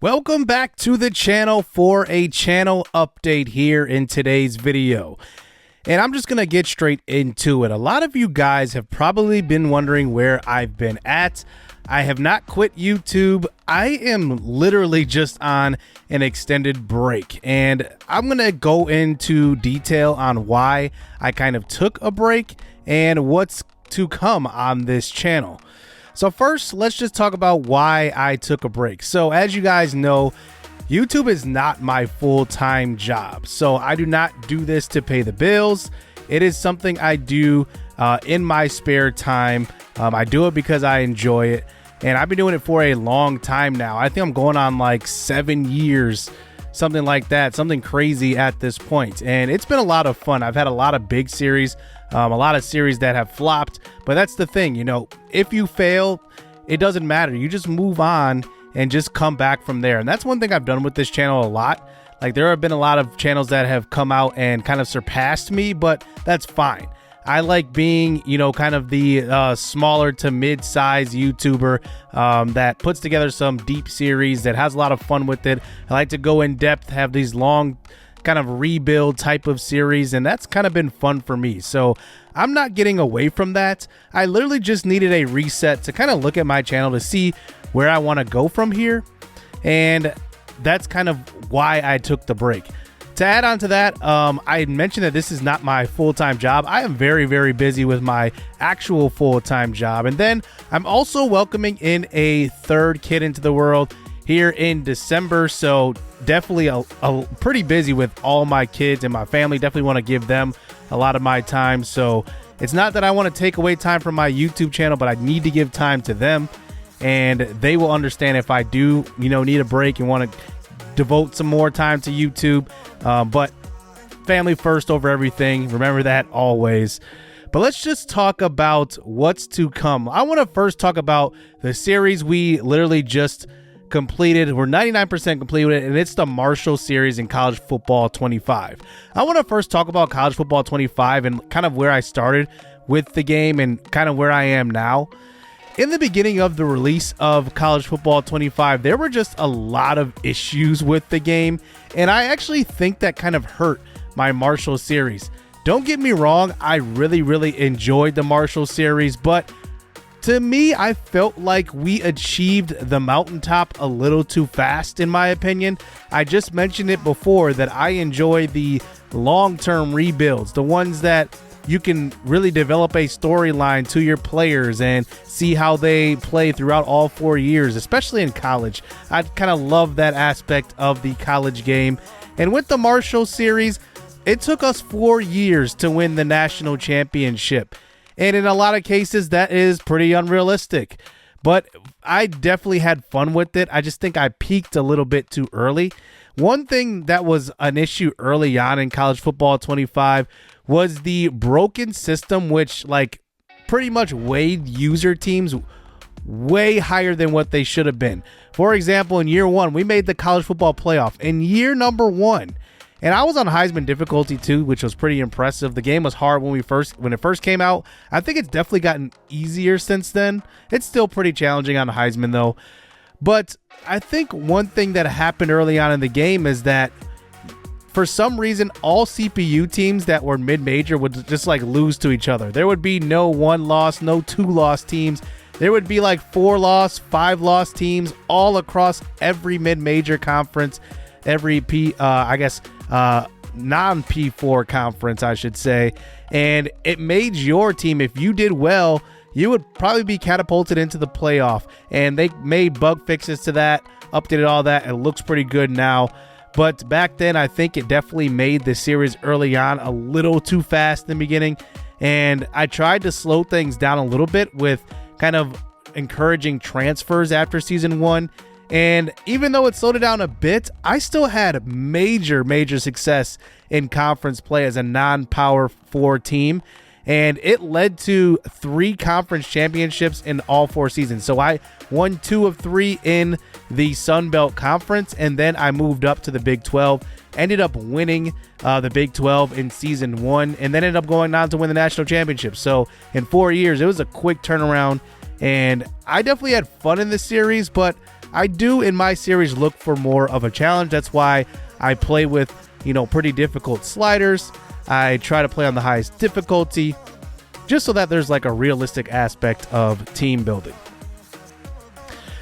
Welcome back to the channel for a channel update here in today's video. And I'm just going to get straight into it. A lot of you guys have probably been wondering where I've been at. I have not quit YouTube. I am literally just on an extended break, and I'm going to go into detail on why I kind of took a break and what's to come on this channel. So first, let's just talk about why I took a break. So as you guys know, YouTube is not my full-time job. So I do not do this to pay the bills. It is something I do in my spare time. I do it because I enjoy it. And I've been doing it for a long time now. I think I'm going on like 7 years, something like that, something crazy at this point. And it's been a lot of fun. I've had a lot of big series, a lot of series that have flopped. But that's the thing, you know, if you fail, it doesn't matter. You just move on and just come back from there. And that's one thing I've done with this channel a lot. Like, there have been a lot of channels that have come out and kind of surpassed me, but that's fine. I like being, you know, kind of the smaller to mid-size YouTuber that puts together some deep series, that has a lot of fun with it. I like to go in depth, have these long kind of rebuild type of series, and that's kind of been fun for me. So I'm not getting away from that. I literally just needed a reset to kind of look at my channel to see where I want to go from here. And that's kind of why I took the break. To add on to that, I mentioned that this is not my full-time job. I am very, very busy with my actual full-time job. And then I'm also welcoming in a third kid into the world here in December. So definitely a pretty busy with all my kids and my family. Definitely want to give them a lot of my time. So it's not that I want to take away time from my YouTube channel, but I need to give time to them. And they will understand if I do, you know, need a break and want to devote some more time to YouTube. But family first over everything. Remember that always. But let's just talk about what's to come. I want to first talk about the series we literally just completed. We're 99% completed with it, and it's the Marshall series in College Football 25. I want to first talk about College Football 25 and kind of where I started with the game and kind of where I am now. In the beginning of the release of College Football 25, there were just a lot of issues with the game, and I actually think that kind of hurt my Marshall series. Don't get me wrong, I really enjoyed the Marshall series, but to me, I felt like we achieved the mountaintop a little too fast, in my opinion. I just mentioned it before that I enjoy the long-term rebuilds, the ones that you can really develop a storyline to your players and see how they play throughout all 4 years, especially in college. I kind of love that aspect of the college game. And with the Marshall series, it took us 4 years to win the national championship. And in a lot of cases, that is pretty unrealistic. But I definitely had fun with it. I just think I peaked a little bit too early. One thing that was an issue early on in College Football 25 was the broken system, which like pretty much weighed user teams way higher than what they should have been. For example, in year one, we made the college football playoff in year number 1. And I was on Heisman difficulty too, which was pretty impressive. The game was hard when it first came out. I think it's definitely gotten easier since then. It's still pretty challenging on Heisman though. But I think one thing that happened early on in the game is that for some reason, all CPU teams that were mid-major would just like lose to each other. There would be no 1-loss, no 2-loss teams. There would be like 4-loss, 5-loss teams all across every mid-major conference, every non-P4 conference, I should say. And it made your team, if you did well, you would probably be catapulted into the playoff. And they made bug fixes to that, updated all that. It looks pretty good now. But back then, I think it definitely made the series early on a little too fast in the beginning. And I tried to slow things down a little bit with kind of encouraging transfers after season 1. And even though it slowed it down a bit, I still had major success in conference play as a non-Power 4 team. And it led to 3 conference championships in all 4 seasons. So I won 2 of 3 in the Sun Belt Conference, and then I moved up to the Big 12, ended up winning the Big 12 in season 1, and then ended up going on to win the national championship. So in 4 years, it was a quick turnaround, and I definitely had fun in this series, but I do in my series look for more of a challenge. That's why I play with, pretty difficult sliders. I try to play on the highest difficulty just so that there's like a realistic aspect of team building.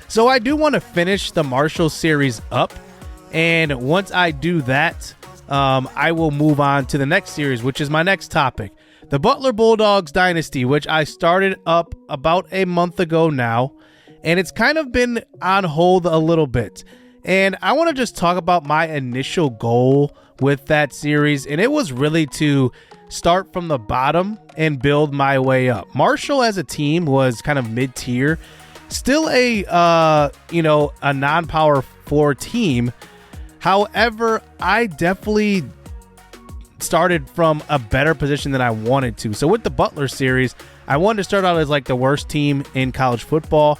So I do want to finish the Marshall series up. And once I do that, I will move on to the next series, which is my next topic. The Butler Bulldogs Dynasty, which I started up about a month ago now. And it's kind of been on hold a little bit. And I want to just talk about my initial goal with that series. And it was really to start from the bottom and build my way up. Marshall as a team was kind of mid-tier. Still a non-power 4 team. However, I definitely started from a better position than I wanted to. So with the Butler series, I wanted to start out as like the worst team in college football.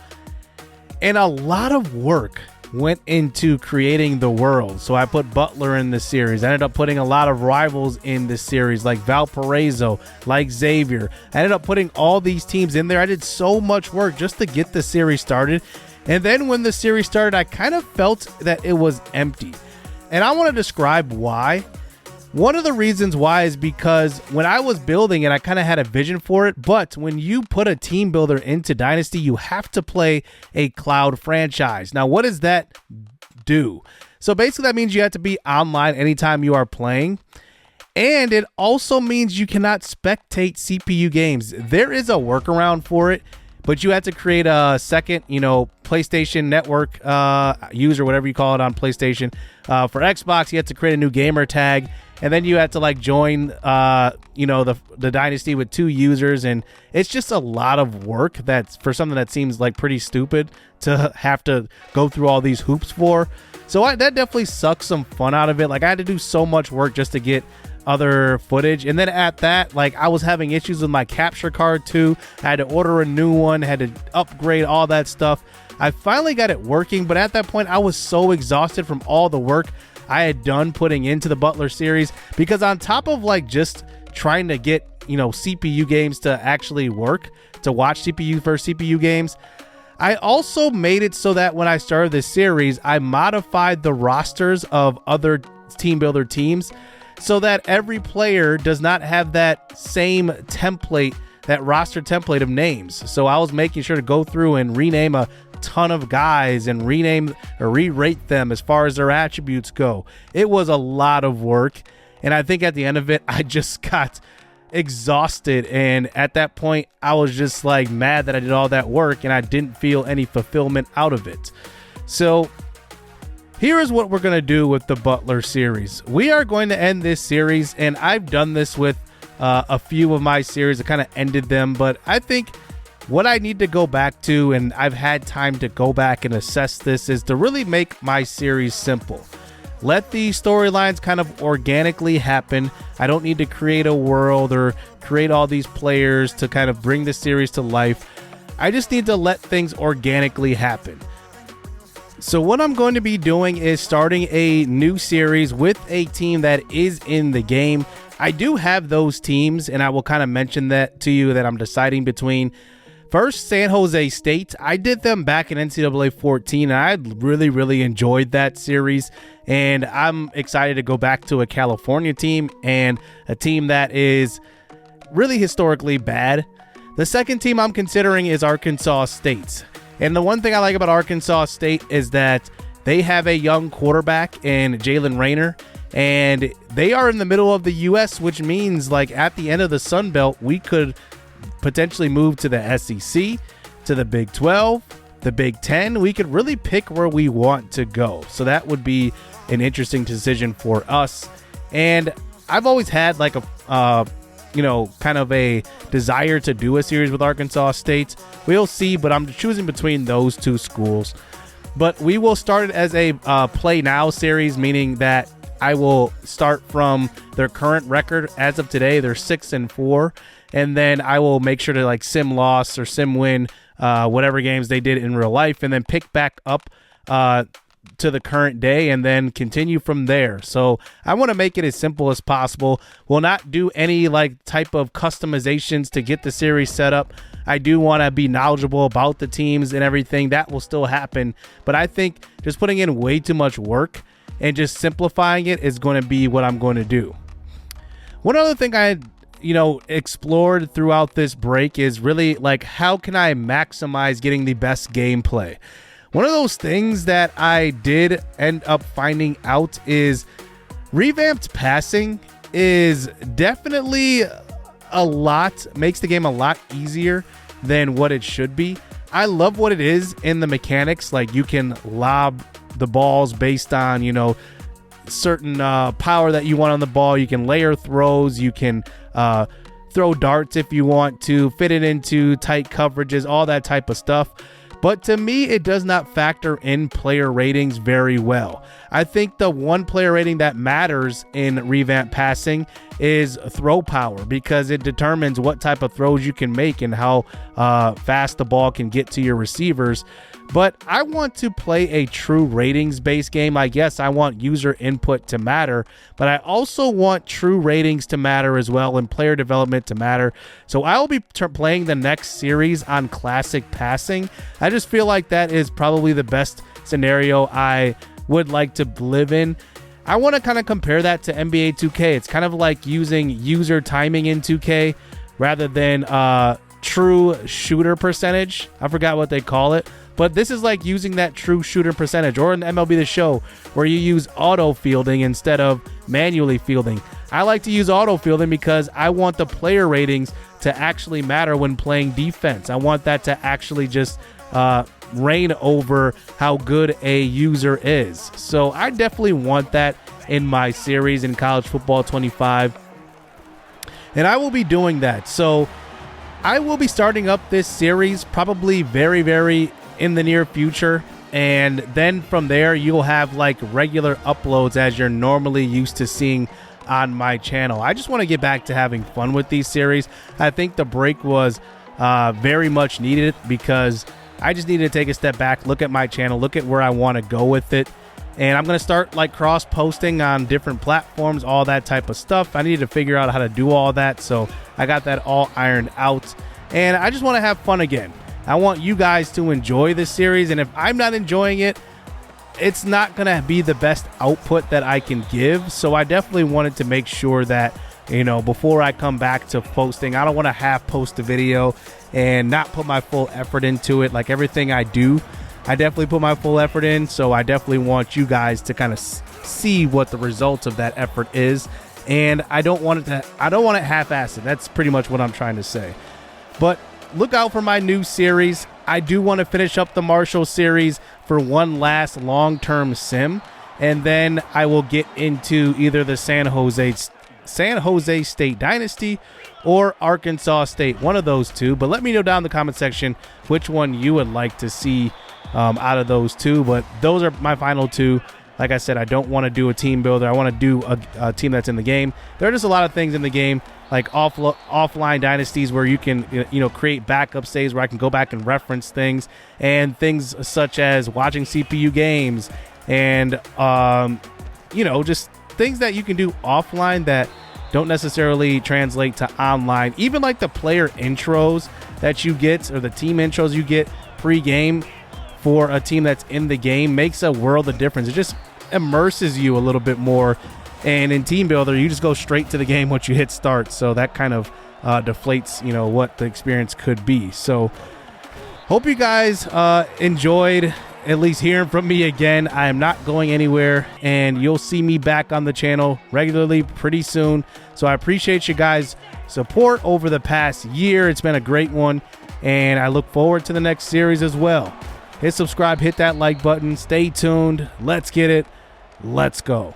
And a lot of work went into creating the world. So I put Butler in the series. I ended up putting a lot of rivals in the series, like Valparaiso, like Xavier. I ended up putting all these teams in there. I did so much work just to get the series started. And then when the series started, I kind of felt that it was empty. And I want to describe why. One of the reasons why is because when I was building it, I kind of had a vision for it. But when you put a team builder into Dynasty, you have to play a cloud franchise. Now, what does that do? So basically, that means you have to be online anytime you are playing. And it also means you cannot spectate CPU games. There is a workaround for it, but you have to create a second, PlayStation Network user, whatever you call it on PlayStation. For Xbox, you have to create a new gamer tag. And then you have to join, the Dynasty with 2 users. And it's just a lot of work that's for something that seems like pretty stupid to have to go through all these hoops for. So that definitely sucks some fun out of it. I had to do so much work just to get other footage. And then at that, I was having issues with my capture card too. I had to order a new one, had to upgrade all that stuff. I finally got it working. But at that point, I was so exhausted from all the work I had done putting into the Butler series, because on top of just trying to get, CPU games to actually work, to watch CPU versus CPU games, I also made it so that when I started this series, I modified the rosters of other team builder teams so that every player does not have that same template, that roster template of names. So I was making sure to go through and rename a ton of guys and rename or re-rate them as far as their attributes go. It was a lot of work, and I think at the end of it, I just got exhausted. And at that point, I was just mad that I did all that work and I didn't feel any fulfillment out of it. So here is what we're going to do with the Butler series. We are going to end this series, and I've done this with a few of my series. I kind of ended them, but I think what I need to go back to, and I've had time to go back and assess this, is to really make my series simple. Let the storylines kind of organically happen. I don't need to create a world or create all these players to kind of bring the series to life. I just need to let things organically happen. So what I'm going to be doing is starting a new series with a team that is in the game. I do have those teams, and I will kind of mention that to you, that I'm deciding between. First, San Jose State. I did them back in NCAA 14, and I really, really enjoyed that series. And I'm excited to go back to a California team and a team that is really historically bad. The second team I'm considering is Arkansas State. And the one thing I like about Arkansas State is that they have a young quarterback in Jalen Rayner. And they are in the middle of the U.S., which means at the end of the Sun Belt, we could potentially move to the SEC, to the Big 12, the Big 10. We could really pick where we want to go. So that would be an interesting decision for us. And I've always had kind of a desire to do a series with Arkansas State. We'll see, but I'm choosing between those two schools. But we will start it as a play now series, meaning that I will start from their current record as of today. They're 6-4. And then I will make sure to sim loss or sim win whatever games they did in real life, and then pick back up to the current day and then continue from there. So I want to make it as simple as possible. We'll not do any like type of customizations to get the series set up. I do want to be knowledgeable about the teams and everything. That will still happen, but I think just putting in way too much work and just simplifying it is going to be what I'm going to do. One other thing I explored throughout this break is really like, how can I maximize getting the best gameplay? One of those things that I did end up finding out is revamped passing is definitely makes the game a lot easier than what it should be. I love what it is in the mechanics. Like, you can lob the balls based on, certain power that you want on the ball. You can layer throws. You can throw darts if you want to, fit it into tight coverages, all that type of stuff. But to me, it does not factor in player ratings very well. I think the one player rating that matters in revamped passing is throw power, because it determines what type of throws you can make and how fast the ball can get to your receivers. But I want to play a true ratings-based game. I guess I want user input to matter, but I also want true ratings to matter as well, and player development to matter. So I will be playing the next series on classic passing. I just feel like that is probably the best scenario I would like to live in. I want to kind of compare that to NBA 2K. It's kind of like using user timing in 2K rather than true shooter percentage. I forgot what they call it. But this is like using that true shooter percentage, or in MLB The Show, where you use auto fielding instead of manually fielding. I like to use auto fielding because I want the player ratings to actually matter when playing defense. I want that to actually just reign over how good a user is. So I definitely want that in my series in College Football 25. And I will be doing that. So I will be starting up this series probably very, very in the near future, and then from there you'll have like regular uploads as you're normally used to seeing on my channel. I just want to get back to having fun with these series. I think the break was very much needed, because I just needed to take a step back, look at my channel, look at where I want to go with it, and I'm going to start like cross posting on different platforms, all that type of stuff. I need to figure out how to do all that, so I got that all ironed out, and I just want to have fun again. I want you guys to enjoy this series, and if I'm not enjoying it, it's not going to be the best output that I can give. So I definitely wanted to make sure that, before I come back to posting, I don't want to half post a video and not put my full effort into it. Like everything I do, I definitely put my full effort in. So I definitely want you guys to kind of see what the results of that effort is. And I don't want it half-assed. That's pretty much what I'm trying to say. But look out for my new series. I do want to finish up the Marshall series for one last long-term sim, and then I will get into either the San Jose State Dynasty or Arkansas State, one of those two. But let me know down in the comment section which one you would like to see out of those two. But those are my final two. Like I said, I don't want to do a team builder. I want to do a team that's in the game. There are just a lot of things in the game, like offline dynasties where you can create backup saves where I can go back and reference things, and things such as watching CPU games and just things that you can do offline that don't necessarily translate to online. Even like the player intros that you get, or the team intros you get pre-game for a team that's in the game, makes a world of difference. It just immerses you a little bit more. And in Team Builder, you just go straight to the game once you hit start. So that kind of deflates, what the experience could be. So hope you guys enjoyed at least hearing from me again. I am not going anywhere, and you'll see me back on the channel regularly pretty soon. So I appreciate you guys' support over the past year. It's been a great one, and I look forward to the next series as well. Hit subscribe, hit that like button, stay tuned. Let's get it. Let's go.